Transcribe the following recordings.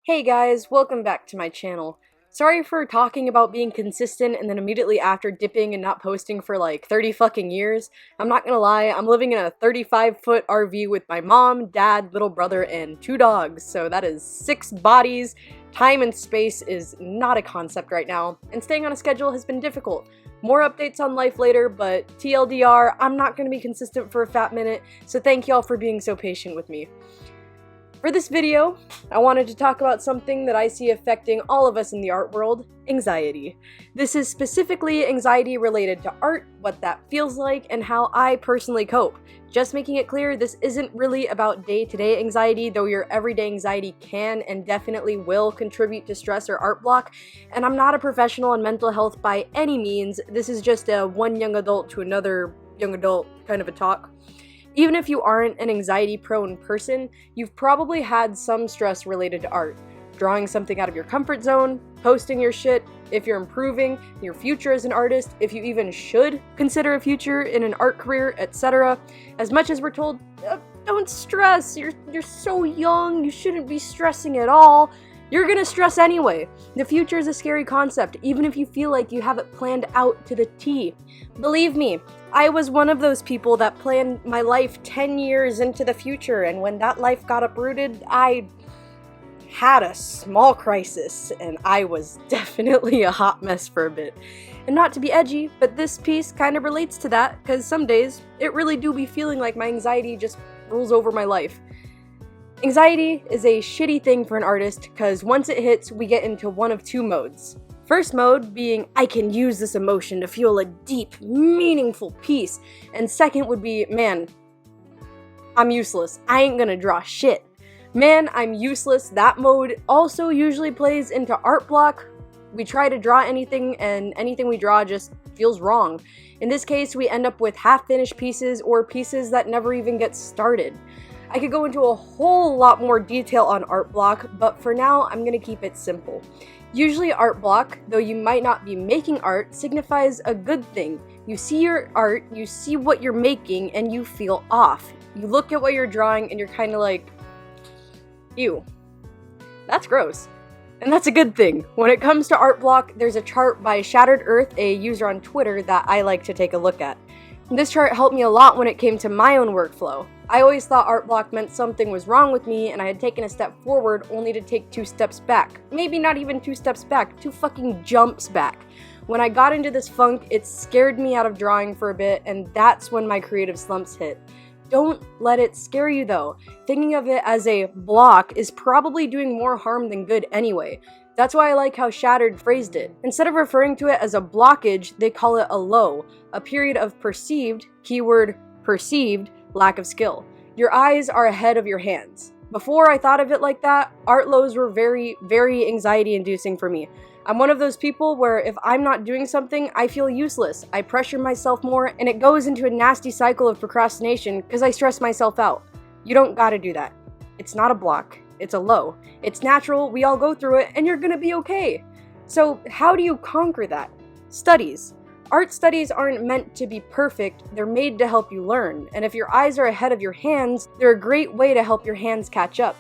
Hey guys, welcome back to my channel. Sorry for talking about being consistent and then immediately after dipping and not posting for like 30 fucking years. I'm not gonna lie, I'm living in a 35-foot RV with my mom, dad, little brother, and 2 dogs, so that is 6 bodies. Time and space is not a concept right now, and staying on a schedule has been difficult. More updates on life later, but TLDR, I'm not gonna be consistent for a fat minute, so thank y'all for being so patient with me. For this video, I wanted to talk about something that I see affecting all of us in the art world, anxiety. This is specifically anxiety related to art, what that feels like, and how I personally cope. Just making it clear, this isn't really about day-to-day anxiety, though your everyday anxiety can and definitely will contribute to stress or art block, and I'm not a professional in mental health by any means. This is just a one young adult to another young adult kind of a talk. Even if you aren't an anxiety-prone person, you've probably had some stress related to art. Drawing something out of your comfort zone, posting your shit, if you're improving your future as an artist, if you even should consider a future in an art career, etc. As much as we're told, don't stress, you're so young, you shouldn't be stressing at all, you're gonna stress anyway. The future is a scary concept, even if you feel like you have it planned out to the T. Believe me, I was one of those people that planned my life 10 years into the future, and when that life got uprooted, I had a small crisis, and I was definitely a hot mess for a bit. And not to be edgy, but this piece kind of relates to that, because some days, it really do be feeling like my anxiety just rules over my life. Anxiety is a shitty thing for an artist, because once it hits, we get into one of 2 modes. First mode being, I can use this emotion to fuel a deep, meaningful piece. And second would be, man, I'm useless. I ain't gonna draw shit. Man, I'm useless. That mode also usually plays into art block. We try to draw anything, and anything we draw just feels wrong. In this case, we end up with half-finished pieces or pieces that never even get started. I could go into a whole lot more detail on art block, but for now, I'm gonna keep it simple. Usually art block, though you might not be making art, signifies a good thing. You see your art, you see what you're making, and you feel off. You look at what you're drawing and you're kind of like, ew, that's gross. And that's a good thing. When it comes to art block, there's a chart by Shattered Earth, a user on Twitter that I like to take a look at. This chart helped me a lot when it came to my own workflow. I always thought art block meant something was wrong with me and I had taken a step forward only to take 2 steps back. Maybe not even 2 steps back, 2 fucking jumps back. When I got into this funk, it scared me out of drawing for a bit, and that's when my creative slumps hit. Don't let it scare you though. Thinking of it as a block is probably doing more harm than good anyway. That's why I like how Shattered phrased it. Instead of referring to it as a blockage, they call it a low, a period of perceived, keyword perceived, lack of skill. Your eyes are ahead of your hands. Before I thought of it like that, art lows were very, very anxiety inducing for me. I'm one of those people where if I'm not doing something, I feel useless. I pressure myself more, and it goes into a nasty cycle of procrastination because I stress myself out. You don't gotta do that. It's not a block. It's a low. It's natural, we all go through it, and you're gonna be okay. So how do you conquer that? Studies. Art studies aren't meant to be perfect, they're made to help you learn, and if your eyes are ahead of your hands, they're a great way to help your hands catch up.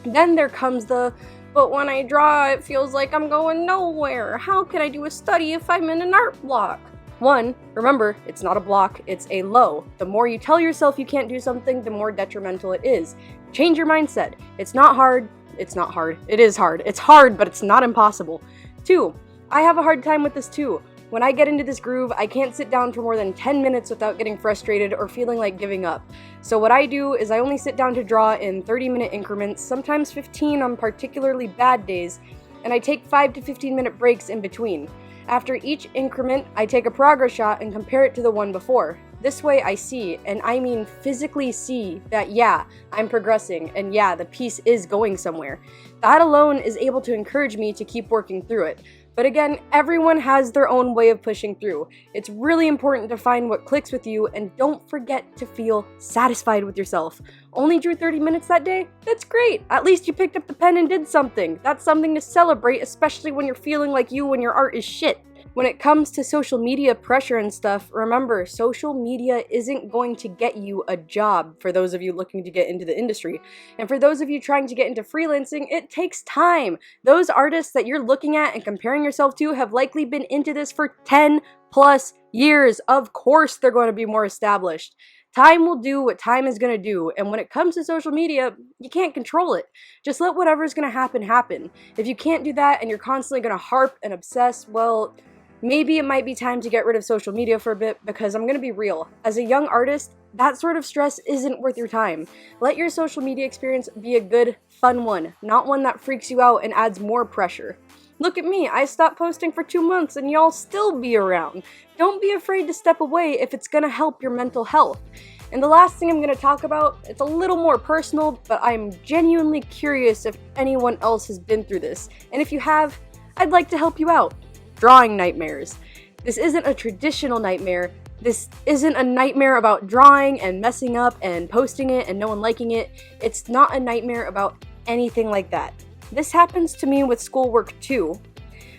Then there comes the, but when I draw, it feels like I'm going nowhere. How can I do a study if I'm in an art block? 1, remember, it's not a block, it's a low. The more you tell yourself you can't do something, the more detrimental it is. Change your mindset. It's not hard. It's not hard. It is hard. It's hard, but it's not impossible. 2, I have a hard time with this too. When I get into this groove, I can't sit down for more than 10 minutes without getting frustrated or feeling like giving up. So what I do is I only sit down to draw in 30-minute increments, sometimes 15 on particularly bad days, and I take 5 to 15-minute breaks in between. After each increment, I take a progress shot and compare it to the one before. This way I see, and I mean physically see, that yeah, I'm progressing, and yeah, the piece is going somewhere. That alone is able to encourage me to keep working through it. But again, everyone has their own way of pushing through. It's really important to find what clicks with you, and don't forget to feel satisfied with yourself. Only drew 30 minutes that day? That's great! At least you picked up the pen and did something. That's something to celebrate, especially when you're feeling like you and your art is shit. When it comes to social media pressure and stuff, remember, social media isn't going to get you a job for those of you looking to get into the industry. And for those of you trying to get into freelancing, it takes time. Those artists that you're looking at and comparing yourself to have likely been into this for 10 plus years. Of course, they're going to be more established. Time will do what time is going to do, and when it comes to social media, you can't control it. Just let whatever's going to happen, happen. If you can't do that and you're constantly going to harp and obsess, well, maybe it might be time to get rid of social media for a bit, because I'm going to be real. As a young artist, that sort of stress isn't worth your time. Let your social media experience be a good, fun one, not one that freaks you out and adds more pressure. Look at me, I stopped posting for 2 months and y'all still be around. Don't be afraid to step away if it's gonna help your mental health. And the last thing I'm gonna talk about, it's a little more personal, but I'm genuinely curious if anyone else has been through this. And if you have, I'd like to help you out. Drawing nightmares. This isn't a traditional nightmare. This isn't a nightmare about drawing and messing up and posting it and no one liking it. It's not a nightmare about anything like that. This happens to me with schoolwork too,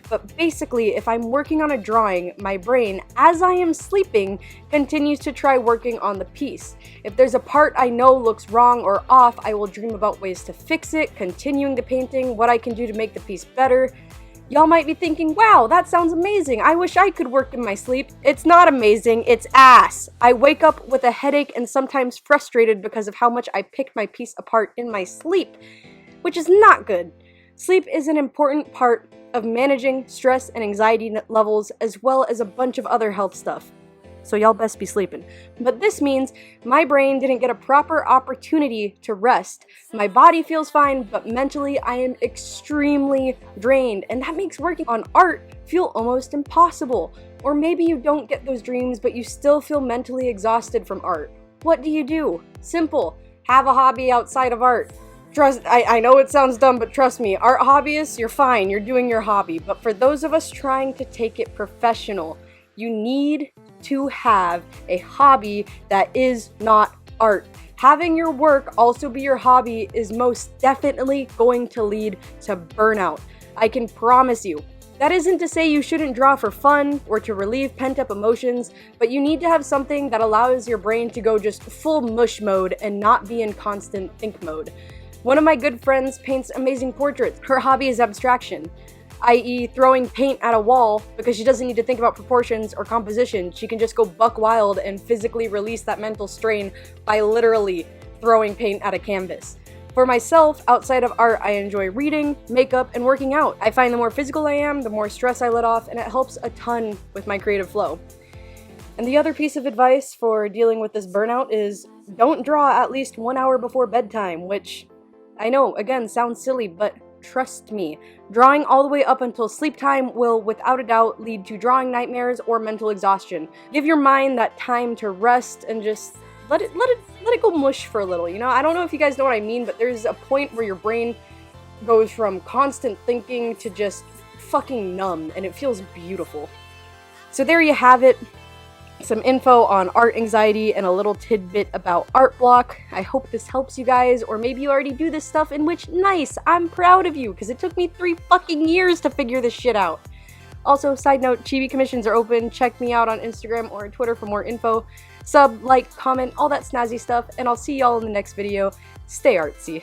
but basically if I'm working on a drawing, my brain, as I am sleeping, continues to try working on the piece. If there's a part I know looks wrong or off, I will dream about ways to fix it, continuing the painting, what I can do to make the piece better. Y'all might be thinking, wow, that sounds amazing. I wish I could work in my sleep. It's not amazing, it's ass. I wake up with a headache and sometimes frustrated because of how much I picked my piece apart in my sleep, which is not good. Sleep is an important part of managing stress and anxiety levels, as well as a bunch of other health stuff. So y'all best be sleeping. But this means my brain didn't get a proper opportunity to rest. My body feels fine, but mentally I am extremely drained, and that makes working on art feel almost impossible. Or maybe you don't get those dreams, but you still feel mentally exhausted from art. What do? Simple. Have a hobby outside of art. I know it sounds dumb, but trust me, art hobbyists, you're fine, you're doing your hobby. But for those of us trying to take it professional, you need to have a hobby that is not art. Having your work also be your hobby is most definitely going to lead to burnout. I can promise you. That isn't to say you shouldn't draw for fun or to relieve pent-up emotions, but you need to have something that allows your brain to go just full mush mode and not be in constant think mode. One of my good friends paints amazing portraits. Her hobby is abstraction, i.e. throwing paint at a wall because she doesn't need to think about proportions or composition. She can just go buck wild and physically release that mental strain by literally throwing paint at a canvas. For myself, outside of art, I enjoy reading, makeup, and working out. I find the more physical I am, the more stress I let off, and it helps a ton with my creative flow. And the other piece of advice for dealing with this burnout is don't draw at least 1 hour before bedtime, which I know, again, sounds silly, but trust me, drawing all the way up until sleep time will, without a doubt, lead to drawing nightmares or mental exhaustion. Give your mind that time to rest and just let it go mush for a little, you know? I don't know if you guys know what I mean, but there's a point where your brain goes from constant thinking to just fucking numb, and it feels beautiful. So there you have it. Some info on art anxiety and a little tidbit about art block. I hope this helps you guys, or maybe you already do this stuff, in which, nice, I'm proud of you, because it took me 3 fucking years to figure this shit out. Also, side note, chibi commissions are open. Check me out on Instagram or Twitter for more info. Sub, like, comment, all that snazzy stuff, and I'll see y'all in the next video. Stay artsy.